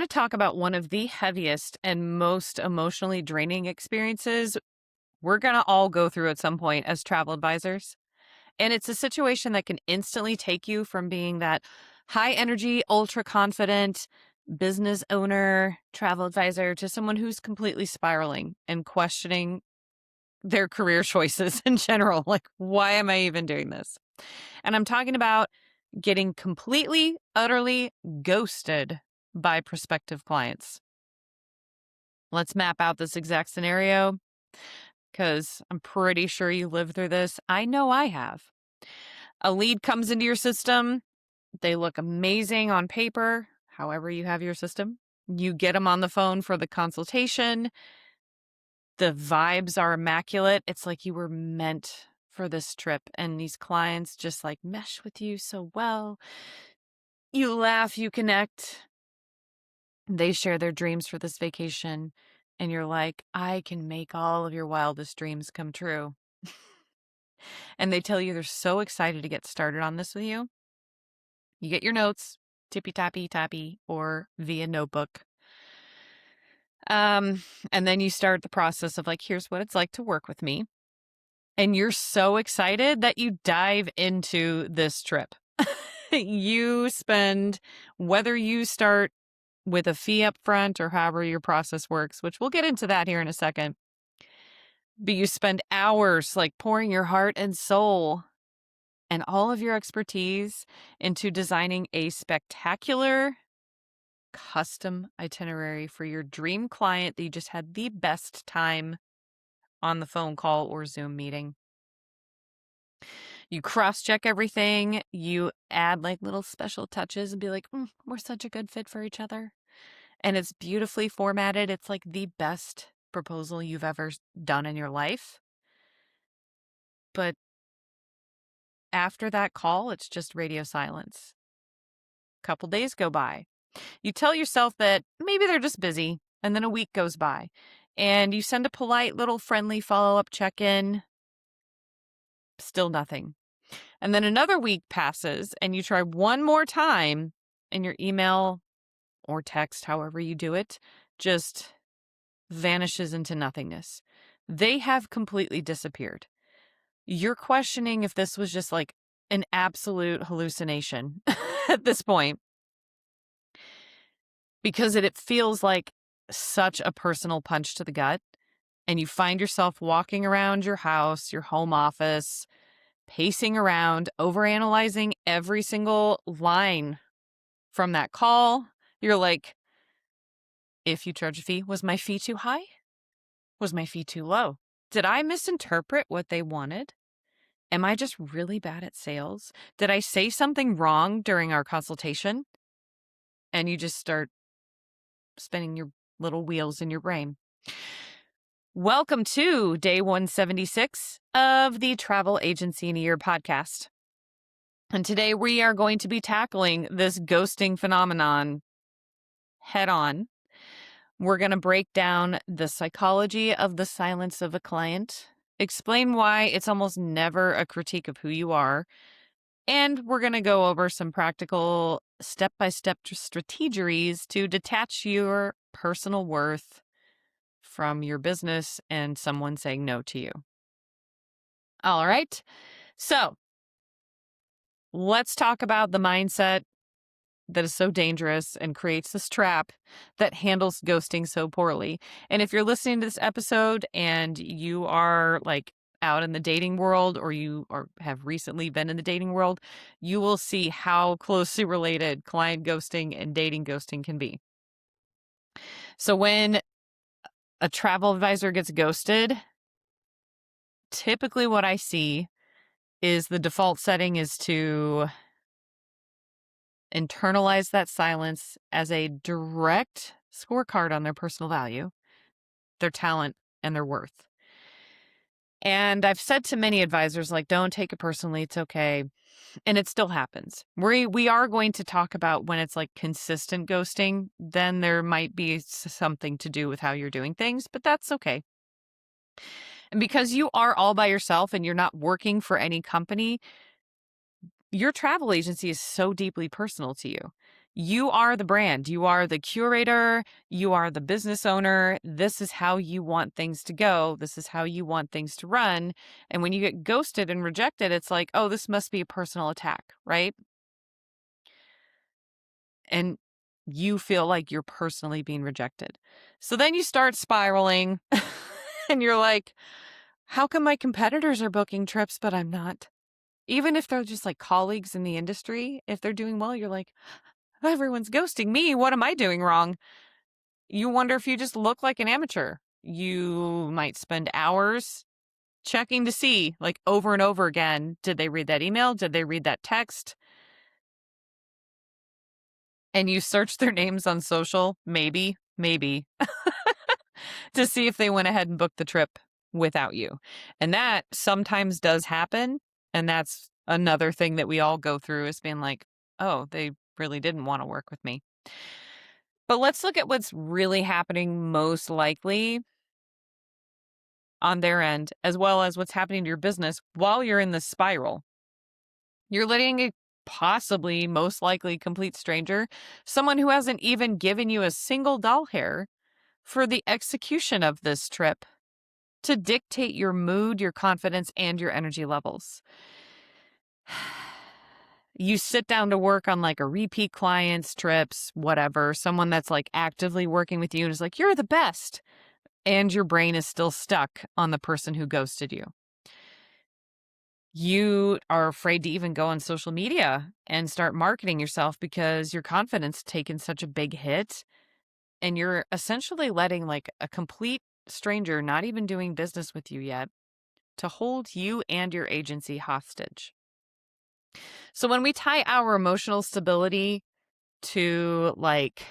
going to talk about one of the heaviest and most emotionally draining experiences we're going to all go through at some point as travel advisors. And it's a situation that can instantly take you from being that high energy, ultra confident business owner, travel advisor to someone who's completely spiraling and questioning their career choices in general. Like, why am I even doing this? And I'm talking about getting completely, utterly ghosted by prospective clients. Let's map out this exact scenario because I'm pretty sure you lived through this. I know I have. A lead comes into your system. They look amazing on paper, however you have your system. You get them on the phone for the consultation. The vibes are immaculate. It's like you were meant for this trip. And these clients just like mesh with you so well. You laugh, you connect. They share their dreams for this vacation. And you're like, I can make all of your wildest dreams come true. And they tell you they're so excited to get started on this with you. You get your notes, tippy tappy tappy, or via notebook. And then you start the process of like, here's what it's like to work with me. And you're so excited that you dive into this trip. You spend, whether you start with a fee up front or however your process works, which we'll get into that here in a second. But you spend hours like pouring your heart and soul and all of your expertise into designing a spectacular custom itinerary for your dream client that you just had the best time on the phone call or Zoom meeting. You cross-check everything. You add like little special touches and be like, we're such a good fit for each other. And it's beautifully formatted. It's like the best proposal you've ever done in your life. But after that call, it's just radio silence. A couple days go by. You tell yourself that maybe they're just busy, and then a week goes by. And you send a polite little friendly follow-up check-in. Still nothing. And then another week passes, and you try one more time, and your email or text, however you do it, just vanishes into nothingness. They have completely disappeared. You're questioning if this was just like an absolute hallucination at this point, because it feels like such a personal punch to the gut. And you find yourself walking around your house, your home office, pacing around, overanalyzing every single line from that call. You're like, if you charge a fee, was my fee too high? Was my fee too low? Did I misinterpret what they wanted? Am I just really bad at sales? Did I say something wrong during our consultation? And you just start spinning your little wheels in your brain. Welcome to day 176 of the Travel Agency in a Year podcast. And today we are going to be tackling this ghosting phenomenon head on. We're going to break down the psychology of the silence of a client, explain why it's almost never a critique of who you are, and we're going to go over some practical step-by-step strategies to detach your personal worth from your business and someone saying no to you. All right. So let's talk about the mindset that is so dangerous and creates this trap that handles ghosting so poorly. And if you're listening to this episode and you are like out in the dating world, or you have recently been in the dating world, you will see how closely related client ghosting and dating ghosting can be. So when a travel advisor gets ghosted, typically what I see is the default setting is to internalize that silence as a direct scorecard on their personal value, their talent, and their worth. And I've said to many advisors, like, don't take it personally. It's okay. And it still happens. We are going to talk about when it's like consistent ghosting, then there might be something to do with how you're doing things, but that's okay. And because you are all by yourself and you're not working for any company, your travel agency is so deeply personal to you. You are the brand. You are the curator. You are the business owner. This is how you want things to go. This is how you want things to run. And when you get ghosted and rejected, it's like, oh, this must be a personal attack, right? And you feel like you're personally being rejected. So then you start spiraling and you're like, how come my competitors are booking trips, but I'm not? Even if they're just like colleagues in the industry, if they're doing well, you're like, everyone's ghosting me. What am I doing wrong? You wonder if you just look like an amateur. You might spend hours checking to see, like over and over again, did they read that email? Did they read that text? And you search their names on social, maybe, to see if they went ahead and booked the trip without you. And that sometimes does happen. And that's another thing that we all go through is being like, oh, they really didn't want to work with me. But let's look at what's really happening most likely on their end, as well as what's happening to your business while you're in this spiral. You're letting a possibly, most likely, complete stranger, someone who hasn't even given you a single doll hair for the execution of this trip, to dictate your mood, your confidence, and your energy levels. You sit down to work on like a repeat client's trips, whatever, someone that's like actively working with you and is like, you're the best. And your brain is still stuck on the person who ghosted you. You are afraid to even go on social media and start marketing yourself because your confidence taken such a big hit. And you're essentially letting like a complete stranger, not even doing business with you yet, to hold you and your agency hostage. So when we tie our emotional stability to like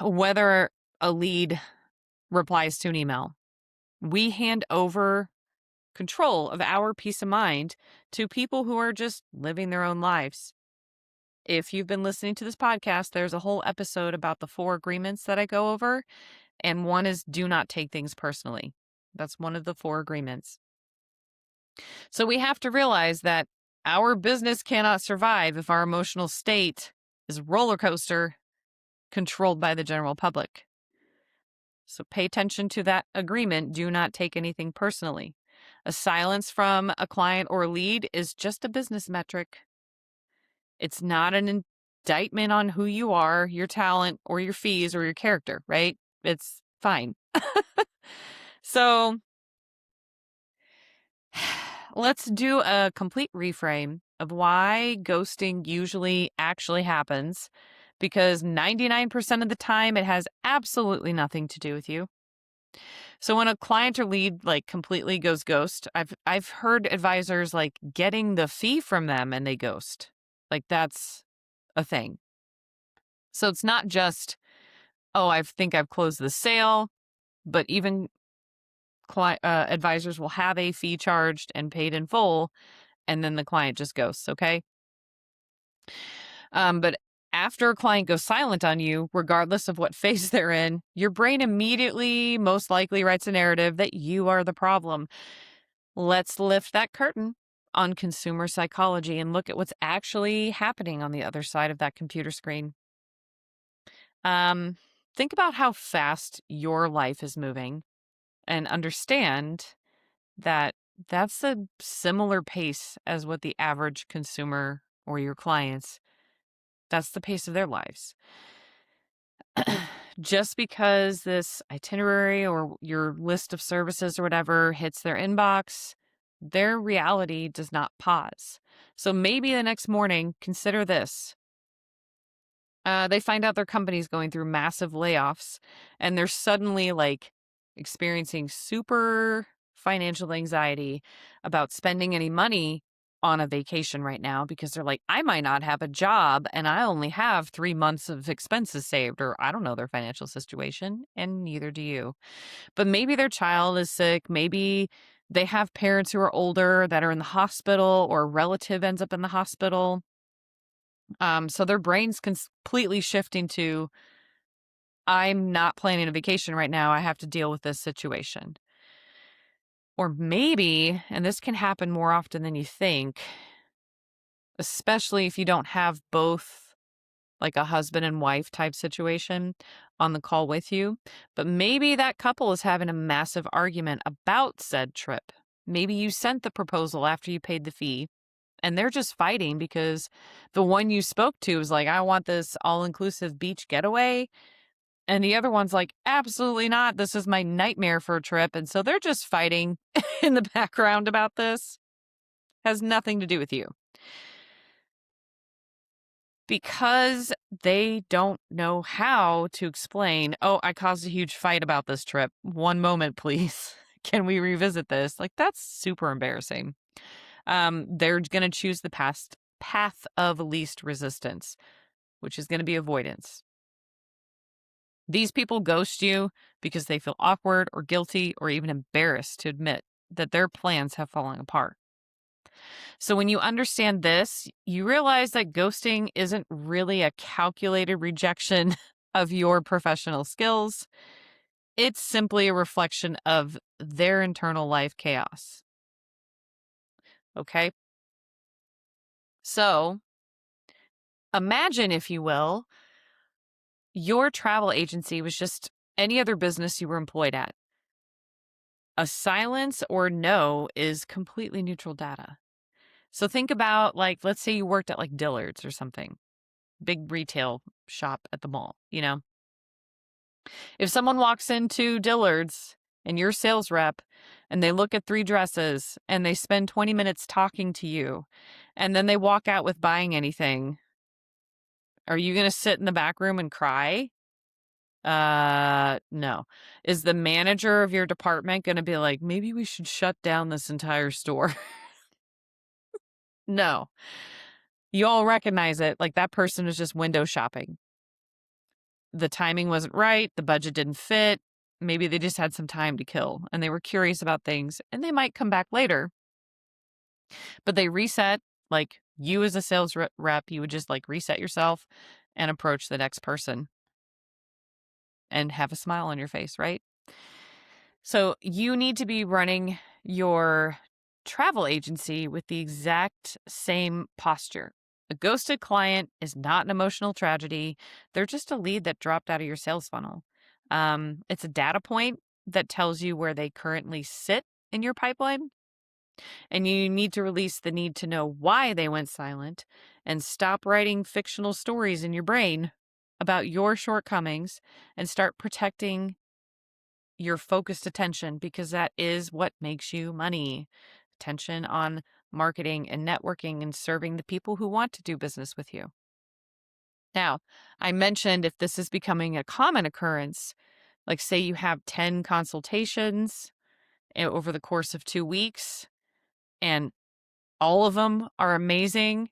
whether a lead replies to an email, we hand over control of our peace of mind to people who are just living their own lives. If you've been listening to this podcast, there's a whole episode about the 4 agreements that I go over, and one is do not take things personally. That's one of the 4 agreements. So we have to realize that our business cannot survive if our emotional state is roller coaster controlled by the general public. So pay attention to that agreement. Do not take anything personally. A silence from a client or lead is just a business metric. It's not an indictment on who you are, your talent, or your fees, or your character, right? It's fine. So let's do a complete reframe of why ghosting usually actually happens, because 99% of the time it has absolutely nothing to do with you. So when a client or lead like completely goes ghost, I've heard advisors like getting the fee from them and they ghost. Like that's a thing. So it's not just, oh, I think I've closed the sale, but even advisors will have a fee charged and paid in full, and then the client just ghosts, okay? But after a client goes silent on you, regardless of what phase they're in, your brain immediately, most likely, writes a narrative that you are the problem. Let's lift that curtain on consumer psychology and look at what's actually happening on the other side of that computer screen. Think about how fast your life is moving and understand that that's a similar pace as what the average consumer or your clients, that's the pace of their lives. Just because this itinerary or your list of services or whatever hits their inbox, their reality does not pause. So maybe the next morning, consider this. They find out their company's going through massive layoffs and they're suddenly like experiencing super financial anxiety about spending any money on a vacation right now because they're like, I might not have a job and I only have 3 months of expenses saved, or I don't know their financial situation, and neither do you. But maybe their child is sick. Maybe they have parents who are older that are in the hospital, or a relative ends up in the hospital. So their brain's completely shifting to, I'm not planning a vacation right now. I have to deal with this situation. Or maybe, and this can happen more often than you think, especially if you don't have both like a husband and wife type situation on the call with you. But maybe that couple is having a massive argument about said trip. Maybe you sent the proposal after you paid the fee and they're just fighting because the one you spoke to was like, I want this all inclusive beach getaway. And the other one's like, absolutely not. This is my nightmare for a trip. And so they're just fighting in the background about this. Has nothing to do with you. Because they don't know how to explain, oh, I caused a huge fight about this trip. One moment, please. Can we revisit this? Like, that's super embarrassing. They're going to choose the path of least resistance, which is going to be avoidance. These people ghost you because they feel awkward or guilty or even embarrassed to admit that their plans have fallen apart. So when you understand this, you realize that ghosting isn't really a calculated rejection of your professional skills. It's simply a reflection of their internal life chaos. Okay? So imagine, if you will, your travel agency was just any other business you were employed at. A silence or no is completely neutral data. So think about, like, let's say you worked at like Dillard's or something, big retail shop at the mall, you know? If someone walks into Dillard's and you're sales rep and they look at 3 dresses and they spend 20 minutes talking to you and then they walk out with buying anything, are you going to sit in the back room and cry? No. Is the manager of your department going to be like, maybe we should shut down this entire store? No. You all recognize it. Like, that person is just window shopping. The timing wasn't right. The budget didn't fit. Maybe they just had some time to kill and they were curious about things and they might come back later. But they reset, like you as a sales rep, you would just like reset yourself and approach the next person and have a smile on your face, right? So you need to be running your travel agency with the exact same posture. A ghosted client is not an emotional tragedy. They're just a lead that dropped out of your sales funnel. It's a data point that tells you where they currently sit in your pipeline. And you need to release the need to know why they went silent and stop writing fictional stories in your brain about your shortcomings and start protecting your focused attention, because that is what makes you money. Attention on marketing and networking and serving the people who want to do business with you. Now, I mentioned if this is becoming a common occurrence, like say you have 10 consultations over the course of 2 weeks and all of them are amazing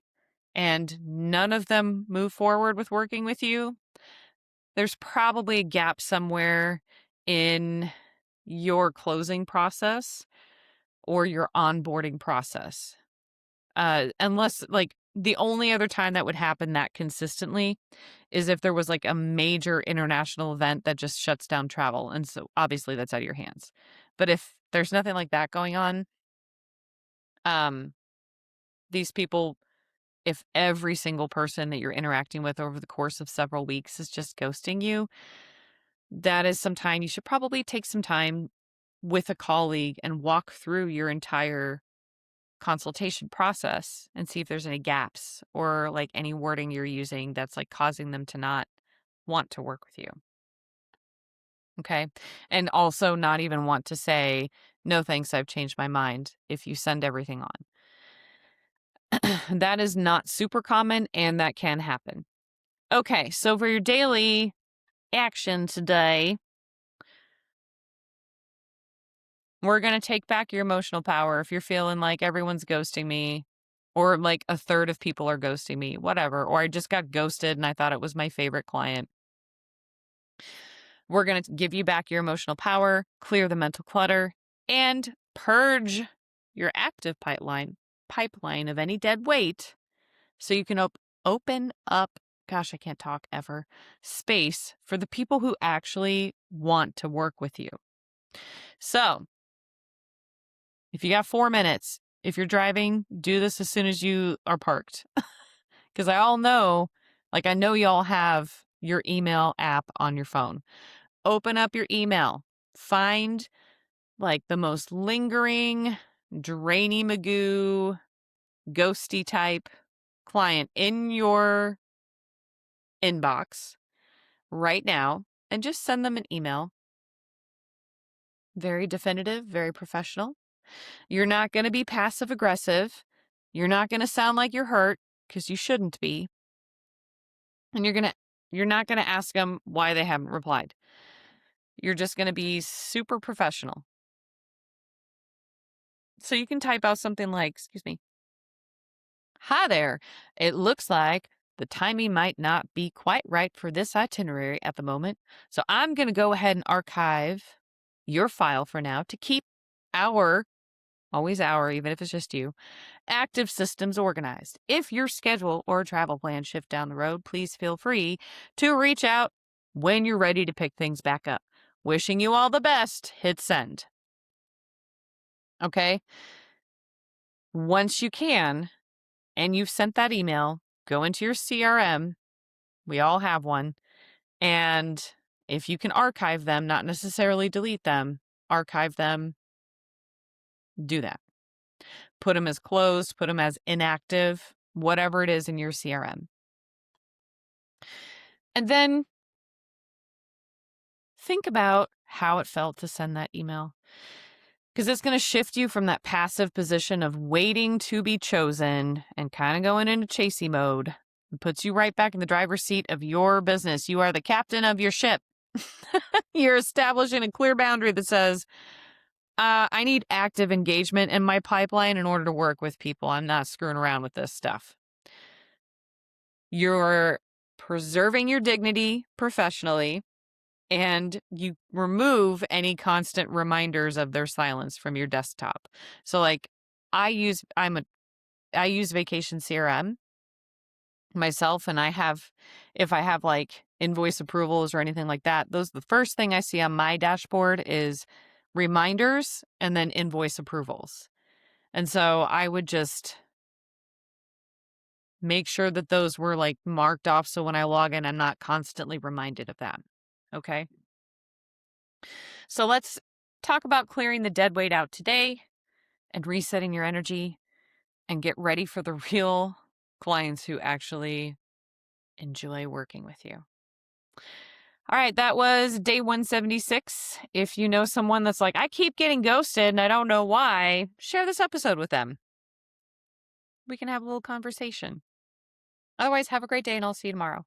and none of them move forward with working with you, there's probably a gap somewhere in your closing process or your onboarding process. Unless, like, the only other time that would happen that consistently is if there was like a major international event that just shuts down travel. And so obviously that's out of your hands. But if there's nothing like that going on, these people, if every single person that you're interacting with over the course of several weeks is just ghosting you, that is some time you should probably take some time with a colleague and walk through your entire consultation process and see if there's any gaps or like any wording you're using that's like causing them to not want to work with you. Okay. And also not even want to say, no, thanks, I've changed my mind if you send everything on. That is not super common and that can happen. Okay. So for your daily action today, we're going to take back your emotional power. If you're feeling like everyone's ghosting me, or like a third of people are ghosting me, whatever, or I just got ghosted and I thought it was my favorite client, we're going to give you back your emotional power, clear the mental clutter, and purge your active pipeline of any dead weight so you can open up, gosh, I can't talk ever, space for the people who actually want to work with you. So if you got 4 minutes, if you're driving, do this as soon as you are parked. Because I all know Like, I know y'all have your email app on your phone. Open up your email. Find like the most lingering, drainy magoo, ghosty type client in your inbox right now and just send them an email. Very definitive, very professional. You're not going to be passive aggressive. You're not going to sound like you're hurt because you shouldn't be. And you're not going to ask them why they haven't replied. You're just going to be super professional. So you can type out something like, excuse me, "Hi there. It looks like the timing might not be quite right for this itinerary at the moment. So I'm going to go ahead and archive your file for now to keep our, always our, even if it's just you, active systems organized. If your schedule or travel plans shift down the road, please feel free to reach out when you're ready to pick things back up. Wishing you all the best. Hit send." Okay? Once you can, and you've sent that email, go into your CRM. We all have one. And if you can archive them, not necessarily delete them, archive them, do that. Put them as closed, put them as inactive, whatever it is in your CRM. And then think about how it felt to send that email. Because it's going to shift you from that passive position of waiting to be chosen and kind of going into chasey mode. It puts you right back in the driver's seat of your business. You are the captain of your ship. You're establishing a clear boundary that says, I need active engagement in my pipeline in order to work with people. I'm not screwing around with this stuff. You're preserving your dignity professionally, and you remove any constant reminders of their silence from your desktop. So like I use Vacation CRM myself, and if I have like invoice approvals or anything like that, the first thing I see on my dashboard is reminders and then invoice approvals. And so I would just make sure that those were like marked off so when I log in, I'm not constantly reminded of that. Okay. So let's talk about clearing the dead weight out today and resetting your energy and get ready for the real clients who actually enjoy working with you. All right, that was day 176. If you know someone that's like, I keep getting ghosted and I don't know why, share this episode with them. We can have a little conversation. Otherwise, have a great day and I'll see you tomorrow.